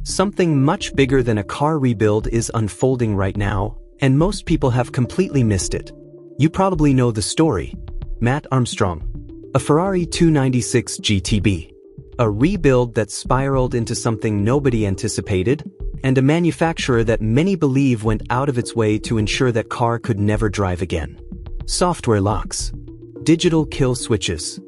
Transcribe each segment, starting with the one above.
Something much bigger than a car rebuild is unfolding right now, and most people have completely missed it. You probably know the story. Matt Armstrong. A Ferrari 296 GTB. A rebuild that spiraled into something nobody anticipated, and a manufacturer that many believe went out of its way to ensure that car could never drive again. Software locks. Digital kill switches.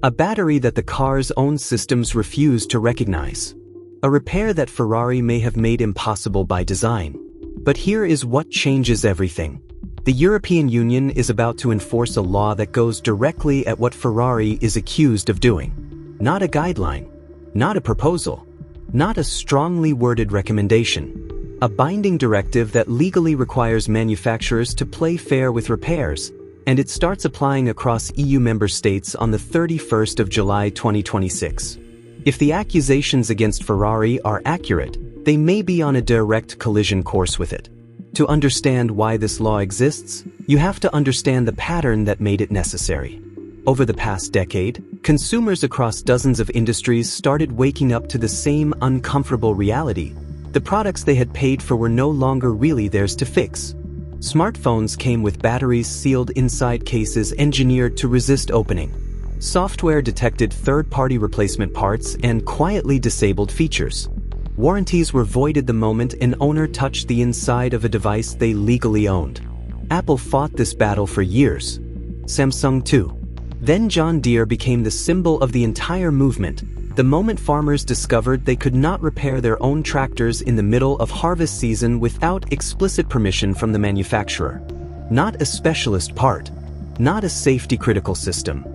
A battery that the car's own systems refused to recognize. A repair that Ferrari may have made impossible by design. But here is what changes everything. The European Union is about to enforce a law that goes directly at what Ferrari is accused of doing. Not a guideline. Not a proposal. Not a strongly worded recommendation. A binding directive that legally requires manufacturers to play fair with repairs, and it starts applying across EU member states on the 31st of July 2026. If the accusations against Ferrari are accurate, they may be on a direct collision course with it. To understand why this law exists, you have to understand the pattern that made it necessary. Over the past decade, consumers across dozens of industries started waking up to the same uncomfortable reality. The products they had paid for were no longer really theirs to fix. Smartphones came with batteries sealed inside cases engineered to resist opening. Software detected third-party replacement parts and quietly disabled features. Warranties were voided the moment an owner touched the inside of a device they legally owned. Apple fought this battle for years. Samsung too. Then John Deere became the symbol of the entire movement, the moment farmers discovered they could not repair their own tractors in the middle of harvest season without explicit permission from the manufacturer. Not a specialist part. Not a safety-critical system.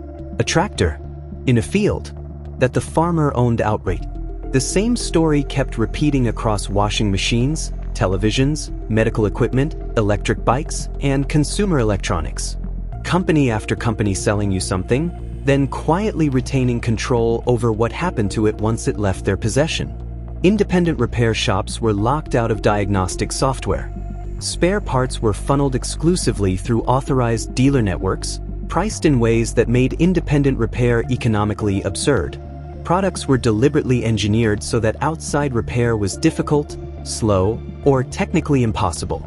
A tractor, in a field, that the farmer owned outright. The same story kept repeating across washing machines, televisions, medical equipment, electric bikes, and consumer electronics. Company after company selling you something, then quietly retaining control over what happened to it once it left their possession. Independent repair shops were locked out of diagnostic software. Spare parts were funneled exclusively through authorized dealer networks, priced in ways that made independent repair economically absurd. Products were deliberately engineered so that outside repair was difficult, slow, or technically impossible.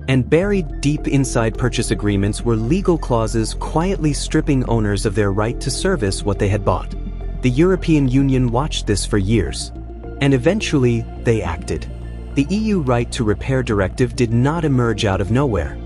And buried deep inside purchase agreements were legal clauses quietly stripping owners of their right to service what they had bought. The European Union watched this for years. And eventually, they acted. The EU Right to Repair Directive did not emerge out of nowhere.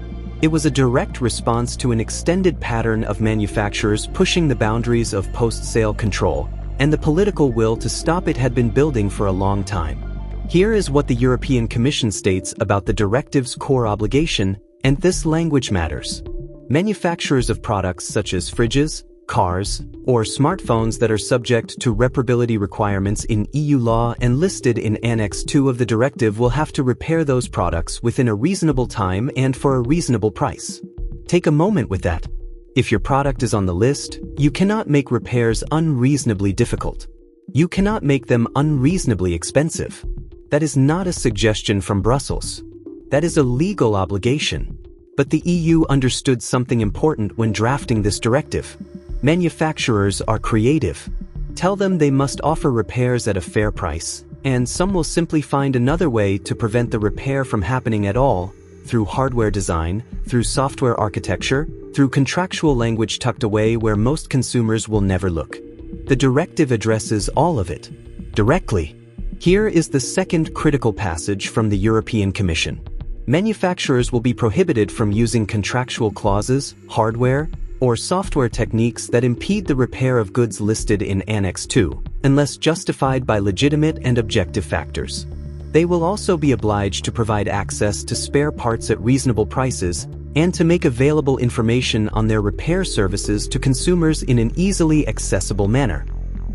It was a direct response to an extended pattern of manufacturers pushing the boundaries of post-sale control, and the political will to stop it had been building for a long time. Here is what the European Commission states about the directive's core obligation, and this language matters. Manufacturers of products such as fridges, cars, or smartphones that are subject to reparability requirements in EU law and listed in Annex 2 of the directive will have to repair those products within a reasonable time and for a reasonable price. Take a moment with that. If your product is on the list, you cannot make repairs unreasonably difficult. You cannot make them unreasonably expensive. That is not a suggestion from Brussels. That is a legal obligation. But the EU understood something important when drafting this directive. Manufacturers are creative. Tell them they must offer repairs at a fair price, and some will simply find another way to prevent the repair from happening at all, through hardware design, through software architecture, through contractual language tucked away where most consumers will never look. The directive addresses all of it, directly. Here is the second critical passage from the European Commission. Manufacturers will be prohibited from using contractual clauses, hardware, or software techniques that impede the repair of goods listed in Annex 2, unless justified by legitimate and objective factors. They will also be obliged to provide access to spare parts at reasonable prices and to make available information on their repair services to consumers in an easily accessible manner.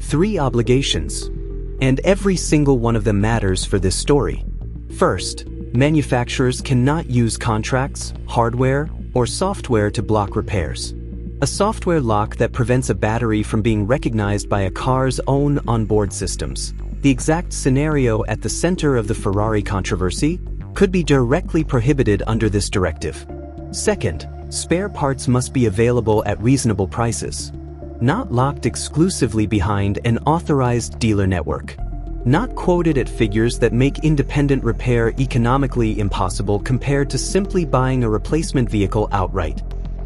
3 obligations. And every single one of them matters for this story. First, manufacturers cannot use contracts, hardware, or software to block repairs. A software lock that prevents a battery from being recognized by a car's own onboard systems, the exact scenario at the center of the Ferrari controversy, could be directly prohibited under this directive. Second, spare parts must be available at reasonable prices, not locked exclusively behind an authorized dealer network. not quoted at figures that make independent repair economically impossible compared to simply buying a replacement vehicle outright.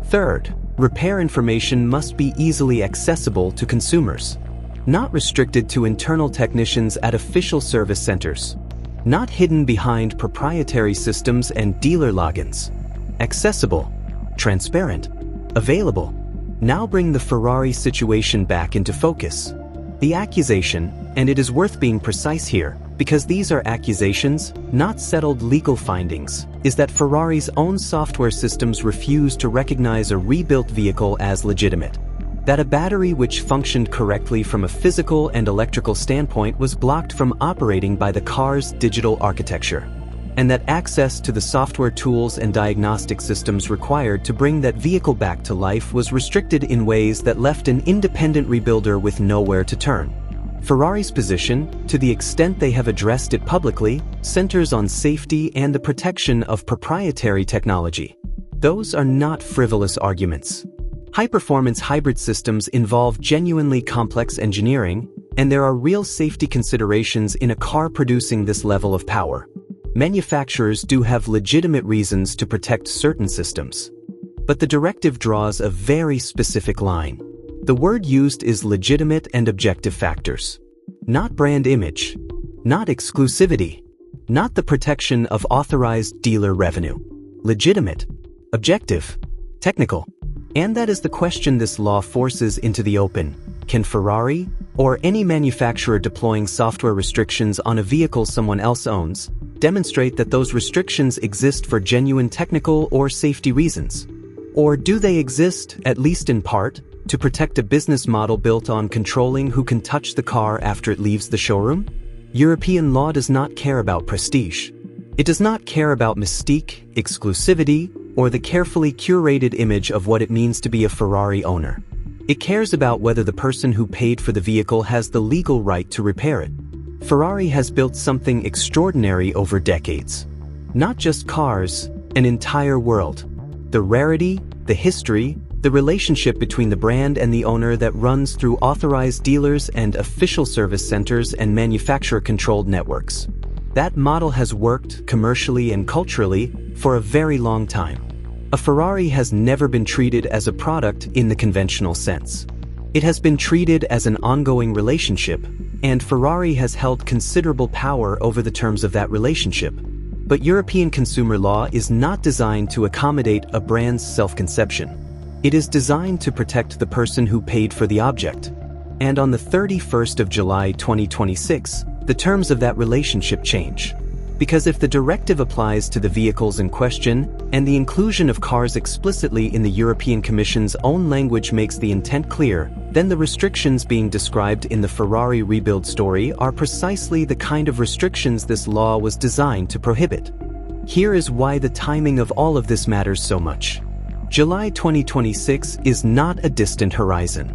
Third, repair information must be easily accessible to consumers, not restricted to internal technicians at official service centers, not hidden behind proprietary systems and dealer logins. Accessible, transparent, available. Now bring the Ferrari situation back into focus. The accusation, and it is worth being precise here, because these are accusations, not settled legal findings, is that Ferrari's own software systems refuse to recognize a rebuilt vehicle as legitimate. That a battery which functioned correctly from a physical and electrical standpoint was blocked from operating by the car's digital architecture. And that access to the software tools and diagnostic systems required to bring that vehicle back to life was restricted in ways that left an independent rebuilder with nowhere to turn. Ferrari's position, to the extent they have addressed it publicly, centers on safety and the protection of proprietary technology. Those are not frivolous arguments. High-performance hybrid systems involve genuinely complex engineering, and there are real safety considerations in a car producing this level of power. Manufacturers do have legitimate reasons to protect certain systems. But the directive draws a very specific line. The word used is legitimate and objective factors. Not brand image. Not exclusivity. Not the protection of authorized dealer revenue. Legitimate. Objective. Technical. And that is the question this law forces into the open. Can Ferrari, or any manufacturer deploying software restrictions on a vehicle someone else owns, demonstrate that those restrictions exist for genuine technical or safety reasons? Or do they exist, at least in part, to protect a business model built on controlling who can touch the car after it leaves the showroom? European law does not care about prestige. It does not care about mystique, exclusivity, or the carefully curated image of what it means to be a Ferrari owner. It cares about whether the person who paid for the vehicle has the legal right to repair it. Ferrari has built something extraordinary over decades. Not just cars, an entire world. The rarity, the history, the relationship between the brand and the owner that runs through authorized dealers and official service centers and manufacturer-controlled networks. That model has worked, commercially and culturally, for a very long time. A Ferrari has never been treated as a product in the conventional sense. It has been treated as an ongoing relationship, and Ferrari has held considerable power over the terms of that relationship. But European consumer law is not designed to accommodate a brand's self-conception. It is designed to protect the person who paid for the object. And on the 31st of July 2026, the terms of that relationship change. Because if the directive applies to the vehicles in question, and the inclusion of cars explicitly in the European Commission's own language makes the intent clear, then the restrictions being described in the Ferrari rebuild story are precisely the kind of restrictions this law was designed to prohibit. Here is why the timing of all of this matters so much. July 2026 is not a distant horizon.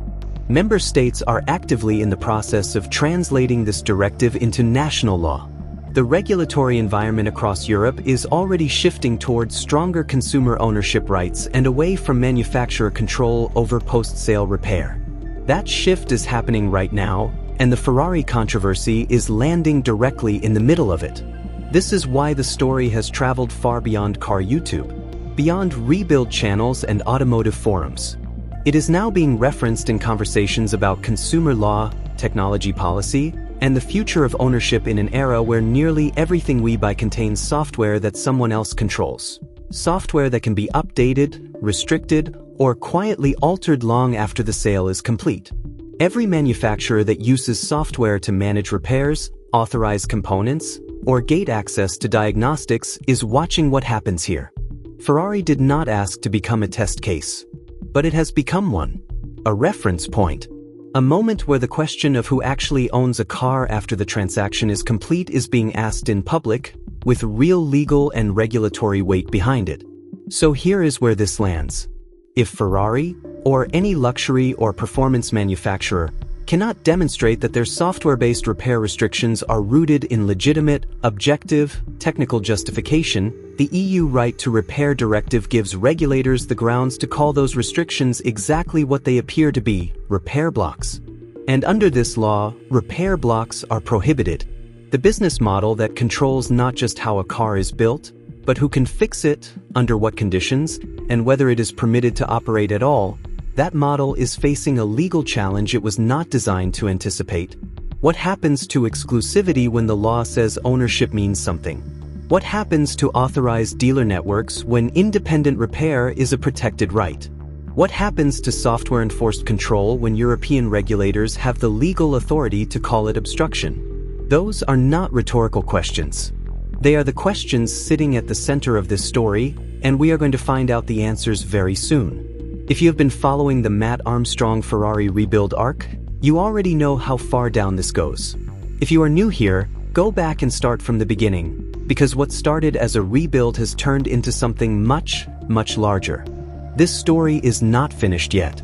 Member states are actively in the process of translating this directive into national law. The regulatory environment across Europe is already shifting towards stronger consumer ownership rights and away from manufacturer control over post-sale repair. That shift is happening right now, and the Ferrari controversy is landing directly in the middle of it. This is why the story has traveled far beyond car YouTube, beyond rebuild channels and automotive forums. It is now being referenced in conversations about consumer law, technology policy, and the future of ownership in an era where nearly everything we buy contains software that someone else controls. Software that can be updated, restricted, or quietly altered long after the sale is complete. Every manufacturer that uses software to manage repairs, authorize components, or gate access to diagnostics is watching what happens here. Ferrari did not ask to become a test case, but it has become one. A reference point. A moment where the question of who actually owns a car after the transaction is complete is being asked in public, with real legal and regulatory weight behind it. So here is where this lands. If Ferrari, or any luxury or performance manufacturer, cannot demonstrate that their software-based repair restrictions are rooted in legitimate, objective, technical justification, the EU Right to Repair Directive gives regulators the grounds to call those restrictions exactly what they appear to be, repair blocks. And under this law, repair blocks are prohibited, The business model that controls not just how a car is built, but who can fix it, under what conditions, and whether it is permitted to operate at all, that model is facing a legal challenge it was not designed to anticipate. What happens to exclusivity when the law says ownership means something? What happens to authorized dealer networks when independent repair is a protected right? What happens to software-enforced control when European regulators have the legal authority to call it obstruction? Those are not rhetorical questions. They are the questions sitting at the center of this story, and we are going to find out the answers very soon. If you have been following the Matt Armstrong Ferrari rebuild arc, you already know how far down this goes. If you are new here, go back and start from the beginning, because what started as a rebuild has turned into something much, much larger. This story is not finished yet.